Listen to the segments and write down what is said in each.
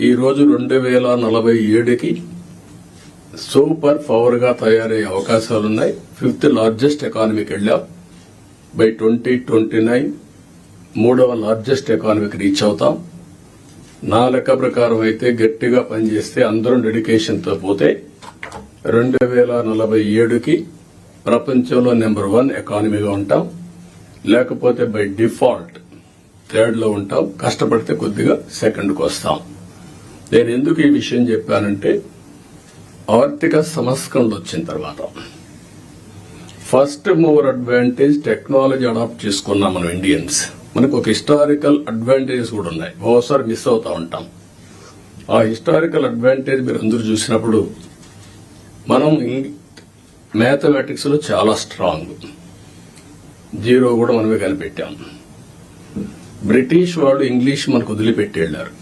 ఈ రోజు 2047కి super power గా తయారయ్యే అవకాశాలున్నాయి. 5th లార్జెస్ట్ ఎకానమీకి వెళ్ళాం. బై 2029 3వ లార్జెస్ట్ ఎకానమీకి రీచ్ అవుతాం. నా లెక్క ప్రకారం అయితే గట్టిగా పనిచేస్తే అందరం డెడికేషన్ తో పోతే 2047కి ప్రపంచంలో నెంబర్ 1 ఎకానమీగా ఉంటాం. లేకపోతే బై డిఫాల్ట్ 3rd లో ఉంటాం. కష్టపడితే కొద్దిగా 2ndకు వస్తాం. నేను ఎందుకు ఈ విషయం చెప్పానంటే ఆర్థిక సంస్కరణలు వచ్చిన తర్వాత first mover advantage technology adopt చేసుకున్నాం మనం ఇండియన్స్. మనకు ఒక హిస్టారికల్ అడ్వాంటేజెస్ కూడా ఉన్నాయి. ఓసారి మిస్ అవుతా ఉంటాం. ఆ హిస్టారికల్ అడ్వాంటేజ్ మీరు అందరూ చూసినప్పుడు మనం మ్యాథమెటిక్స్ లో చాలా స్ట్రాంగ్. 0 కూడా మనమే కనిపెట్టాం. బ్రిటిష్ వాళ్ళు ఇంగ్లీష్ మనకు వదిలిపెట్టి వెళ్లారు.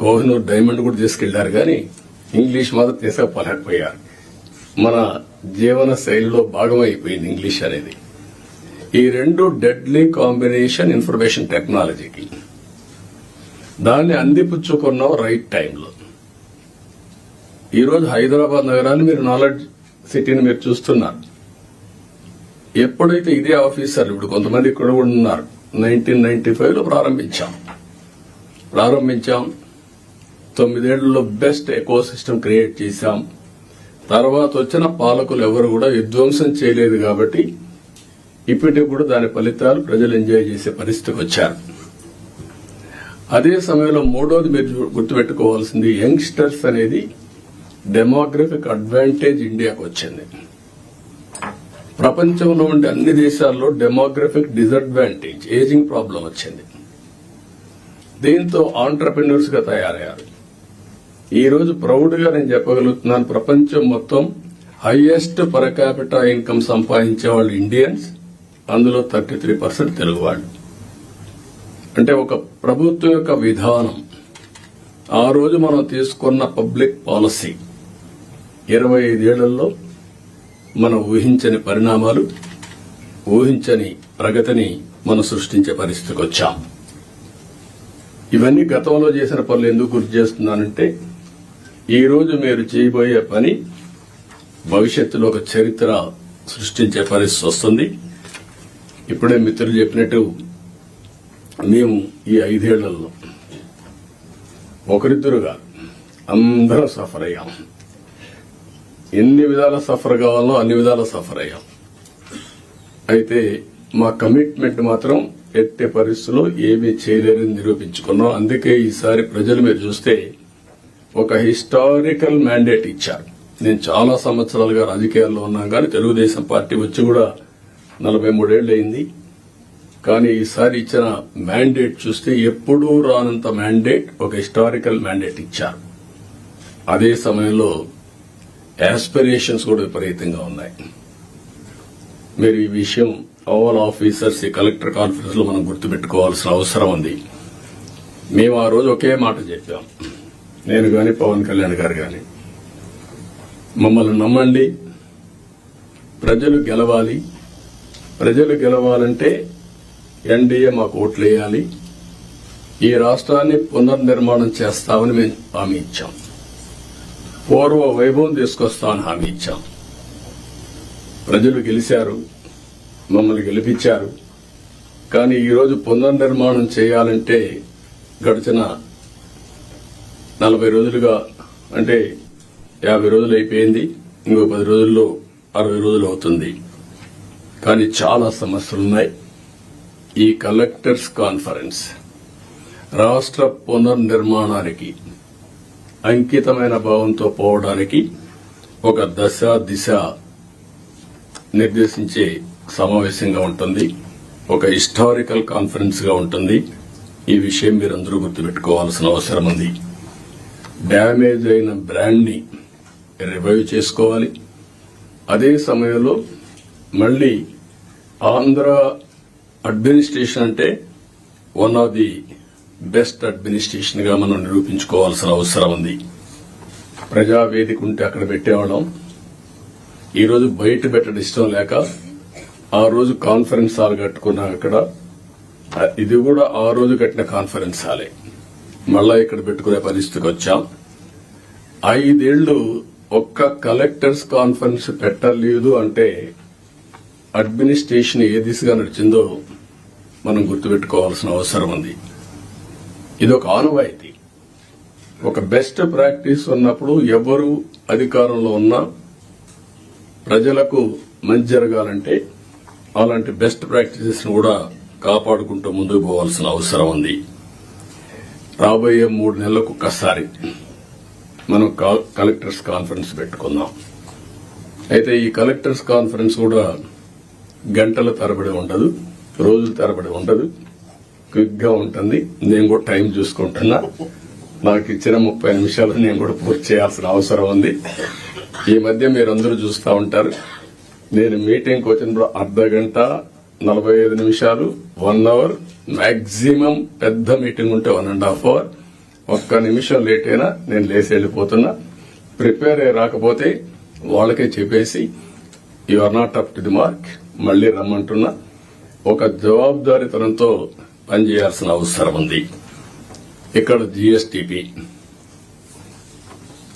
కోహినూర్ డైమండ్ కూడా తీసుకెళ్లారు, కానీ ఇంగ్లీష్ మాత్రం తీసుకుపోలేకపోయారు. మన జీవన శైలిలో భాగమైపోయింది ఇంగ్లీష్ అనేది. ఈ 2 డెడ్లీ కాంబినేషన్ ఇన్ఫర్మేషన్ టెక్నాలజీకి. దాన్ని అందిపుచ్చుకున్నాం రైట్ టైంలో. ఈరోజు హైదరాబాద్ నగరాన్ని మీరు నాలెడ్జ్ సిటీని మీరు చూస్తున్నారు. ఎప్పుడైతే ఇదే ఆఫీసర్లు ఇప్పుడు కొంతమంది ఇక్కడ కూడా ఉన్నారు. 1995లో ప్రారంభించాం. 9 ఏళ్లలో బెస్ట్ ఎకో సిస్టమ్ క్రియేట్ చేశాం. తర్వాత వచ్చిన పాలకులు ఎవరు కూడా విధ్వంసం చేయలేదు కాబట్టి ఇప్పటికి కూడా దాని ఫలితాలు ప్రజలు ఎంజాయ్ చేసే పరిస్థితికి వచ్చారు. అదే సమయంలో 3వది మీరు గుర్తుపెట్టుకోవాల్సింది యంగ్స్టర్స్ అనేది డెమోగ్రఫిక్ అడ్వాంటేజ్ ఇండియాకు వచ్చింది. ప్రపంచంలో ఉండే అన్ని దేశాల్లో డెమోగ్రఫిక్ డిసడ్వాంటేజ్ ఏజింగ్ ప్రాబ్లం వచ్చింది. దీంతో ఆంటర్ప్రెన్యూర్స్ గా తయారయ్యారు. ఈ రోజు ప్రౌడ్ గా నేను చెప్పగలుగుతున్నాను, ప్రపంచం మొత్తం హైయెస్ట్ పర్ క్యాపిటా ఇన్కమ్ సంపాదించే వాళ్ళు ఇండియన్స్. అందులో 33% తెలుగు వాళ్ళు. అంటే ఒక ప్రభుత్వం యొక్క విధానం, ఆ రోజు మనం తీసుకున్న పబ్లిక్ పాలసీ 25 ఏళ్లలో మనం ఊహించని పరిణామాలు, ఊహించని ప్రగతిని మనం సృష్టించే పరిస్థితికి వచ్చాం. ఇవన్నీ గతంలో చేసిన పనులు ఎందుకు గుర్తు చేస్తున్నానంటే ఈ రోజు మీరు చేయబోయే పని భవిష్యత్తులో ఒక చరిత్ర సృష్టించే పరిస్థితి వస్తుంది. ఇప్పుడే మిత్రులు చెప్పినట్టు మేము ఈ 5 ఏళ్లలో ఒకరిద్దరుగా అందరం సఫర్ అయ్యాం. ఎన్ని విధాల సఫర్ కావాలో అన్ని విధాల సఫర్ అయ్యాం. అయితే మా కమిట్మెంట్ మాత్రం ఎట్టి పరిస్థితుల్లో ఏమీ చేయలేరని నిరూపించుకున్నాం. అందుకే ఈసారి ప్రజలు మీరు చూస్తే ఒక హిస్టారికల్ మ్యాండేట్ ఇచ్చారు. నేను చాలా సంవత్సరాలుగా రాజకీయాల్లో ఉన్నాను, కానీ తెలుగుదేశం పార్టీ వచ్చి కూడా 43 ఏళ్లు అయింది. కానీ ఈసారి ఇచ్చిన మ్యాండేట్ చూస్తే ఎప్పుడూ రానంత మ్యాండేట్, ఒక హిస్టారికల్ మ్యాండేట్ ఇచ్చారు. అదే సమయంలో యాస్పిరేషన్స్ కూడా విపరీతంగా ఉన్నాయి. మీరు ఈ విషయం ఆల్ ఆఫీసర్స్ ఈ కలెక్టర్ కాన్ఫరెన్స్ లో మనం గుర్తుపెట్టుకోవాల్సిన అవసరం ఉంది. మేము ఆ రోజు ఒకే మాట చెప్పాం, నేను గాని పవన్ కళ్యాణ్ గారు గాని, మమ్మల్ని నమ్మండి, ప్రజలు గెలవాలి. ప్రజలు గెలవాలంటే ఎన్డీఏ మాకు ఓట్లేయాలి. ఈ రాష్ట్రాన్ని పునర్నిర్మాణం చేస్తామని మేము హామీ ఇచ్చాం. పూర్వ వైభవం తీసుకొస్తామని హామీ ఇచ్చాం. ప్రజలు గెలిచారు, మమ్మల్ని గెలిపించారు. కానీ ఈరోజు పునర్నిర్మాణం చేయాలంటే గడిచిన 40 రోజులుగా, అంటే 50 రోజులు అయిపోయింది. ఇంకో 10 రోజుల్లో 60 రోజులు అవుతుంది. కానీ చాలా సమస్యలున్నాయి. ఈ కలెక్టర్స్ కాన్ఫరెన్స్ రాష్ట్ర పునర్నిర్మాణానికి అంకితమైన భావంతో పోవడానికి ఒక దశ దిశ నిర్దేశించే సమావేశంగా ఉంటుంది. ఒక హిస్టారికల్ కాన్ఫరెన్స్ గా ఉంటుంది. ఈ విషయం మీరందరూ గుర్తుపెట్టుకోవాల్సిన అవసరం ఉంది. డ్యామేజ్ అయిన బ్రాండ్ ని రివైవ్ చేసుకోవాలి. అదే సమయంలో మళ్లీ ఆంధ్ర అడ్మినిస్ట్రేషన్ అంటే one of the best administration గా మనం నిరూపించుకోవాల్సిన అవసరం ఉంది. ప్రజావేదిక ఉంటే అక్కడ పెట్టేవాళ్ళం. ఈ రోజు బయట పెట్టడం ఇష్టం లేక ఆ రోజు కాన్ఫరెన్స్ హాల్ కట్టుకున్నాం. అక్కడ ఇది కూడా ఆ రోజు కట్టిన కాన్ఫరెన్స్ హాలే. మళ్ళా ఇక్కడ పెట్టుకునే పరిస్థితికి వచ్చాం. 5 ఏళ్లు ఒక్క కలెక్టర్స్ కాన్ఫరెన్స్ పెట్టలేదు అంటే అడ్మినిస్ట్రేషన్ ఏ దిశగా నడిచిందో మనం గుర్తుపెట్టుకోవాల్సిన అవసరం ఉంది. ఇదొక ఆనవాయితీ. ఒక బెస్ట్ ప్రాక్టీస్ ఉన్నప్పుడు ఎవరు అధికారంలో ఉన్నా ప్రజలకు మంచి జరగాలంటే అలాంటి బెస్ట్ ప్రాక్టీసెస్ ను కూడా కాపాడుకుంటూ ముందుకు పోవాల్సిన అవసరం ఉంది. రాబోయే 3 నెలలకు ఒక్కసారి మనం కలెక్టర్స్ కాన్ఫరెన్స్ పెట్టుకుందాం. అయితే ఈ కలెక్టర్స్ కాన్ఫరెన్స్ కూడా గంటల తరబడి ఉండదు, రోజుల తరబడి ఉండదు, క్విక్ గా ఉంటుంది. నేను కూడా టైం చూసుకుంటున్నా. నాకు ఇచ్చిన 30 నిమిషాలు నేను కూడా పూర్తి చేయాల్సిన అవసరం ఉంది. ఈ మధ్య మీరందరూ చూస్తూ ఉంటారు, నేను మీటింగ్కి వచ్చినప్పుడు అర్ధగంట 45 నిమిషాలు 1 అవర్, మాక్సిమం పెద్ద మీటింగ్ ఉంటే 1.5 అవర్. ఒక్క నిమిషం లేట్ అయినా నేను లేచి వెళ్లిపోతున్నా. ప్రిపేర్ అయ్యి రాకపోతే వాళ్ళకే చెప్పేసి you are not up to the mark, మళ్లీ రమ్మంటున్నా. ఒక జవాబుదారీతనంతో పనిచేయాల్సిన అవసరం ఉంది. ఇక్కడ జీఎస్టీపీ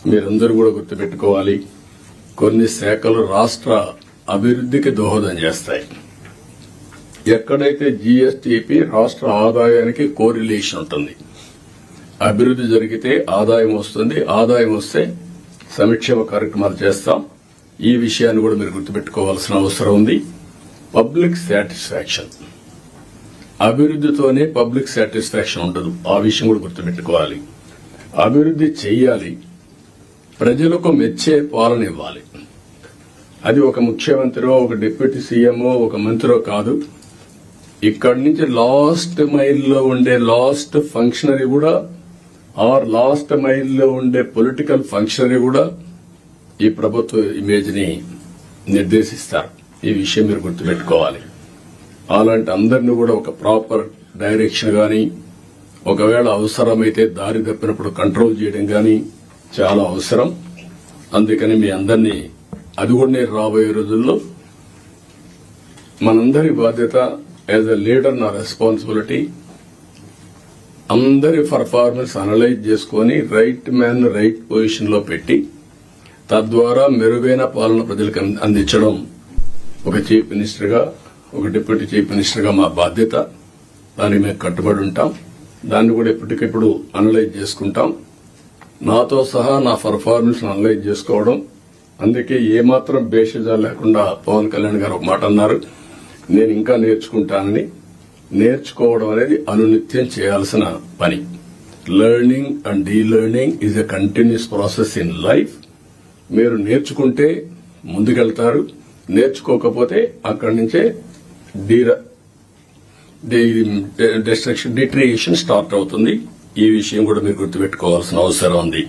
మీరందరూ కూడా గుర్తుపెట్టుకోవాలి. కొన్ని శాఖలు రాష్ట్ర అభివృద్ధికి దోహదం చేస్తాయి. ఎక్కడైతే జీఎస్టీపీ రాష్ట్ర ఆదాయానికి కోరిలేషన్ ఉంటుంది, అభివృద్ధి జరిగితే ఆదాయం వస్తుంది, ఆదాయం వస్తే సంక్షేమ కార్యక్రమాలు చేస్తాం. ఈ విషయాన్ని కూడా మీరు గుర్తుపెట్టుకోవాల్సిన అవసరం ఉంది. పబ్లిక్ సాటిస్ఫాక్షన్, అభివృద్ధితోనే పబ్లిక్ సాటిస్ఫాక్షన్ ఉండదు. ఆ విషయం కూడా గుర్తుపెట్టుకోవాలి. అభివృద్ధి చెయ్యాలి, ప్రజలకు మెచ్చే పాలన ఇవ్వాలి. అది ఒక ముఖ్యమంత్రో, ఒక డిప్యూటీ సీఎంఓ, ఒక మంత్రో కాదు. ఇక్కడి నుంచి లాస్ట్ మైల్లో ఉండే లాస్ట్ ఫంక్షనరీ కూడా, ఆర్ లాస్ట్ మైల్లో ఉండే పొలిటికల్ ఫంక్షనరీ కూడా ఈ ప్రభుత్వ ఇమేజ్ ని నిర్దేశిస్తారు. ఈ విషయం మీరు గుర్తుపెట్టుకోవాలి. అలాంటి అందరినీ కూడా ఒక ప్రాపర్ డైరెక్షన్ గాని, ఒకవేళ అవసరమైతే దారి తప్పినప్పుడు కంట్రోల్ చేయడం గాని చాలా అవసరం. అందుకని మీ అందరినీ, అది కూడా నేను రాబోయే రోజుల్లో మనందరి బాధ్యత యాజ్ ఎ లీడర్, నా రెస్పాన్సిబిలిటీ అందరి పర్ఫార్మెన్స్ అనలైజ్ చేసుకుని రైట్ మ్యాన్ రైట్ పొజిషన్ లో పెట్టి తద్వారా మెరుగైన పాలన ప్రజలకు అందించడం ఒక చీఫ్ మినిస్టర్ గా, ఒక డిప్యూటీ చీఫ్ మినిస్టర్ గా మా బాధ్యత. దానికి మేము కట్టుబడి ఉంటాం. దాన్ని కూడా ఎప్పటికప్పుడు అనలైజ్ చేసుకుంటాం. నాతో సహా నా పర్ఫార్మెన్స్ అనలైజ్ చేసుకోవడం. అందుకే ఏమాత్రం భేషజాలు లేకుండా పవన్ కళ్యాణ్ గారు ఒక మాట అన్నారు, నేను ఇంకా నేర్చుకుంటానని. నేర్చుకోవడం అనేది అనునిత్యం చేయాల్సిన పని. Learning and delearning is a continuous process in life. మీరు నేర్చుకుంటే ముందుకెళ్తారు, నేర్చుకోకపోతే అక్కడి నుంచే డిట్రియేషన్ స్టార్ట్ అవుతుంది. ఈ విషయం కూడా మీరు గుర్తుపెట్టుకోవాల్సిన అవసరం ఉంది.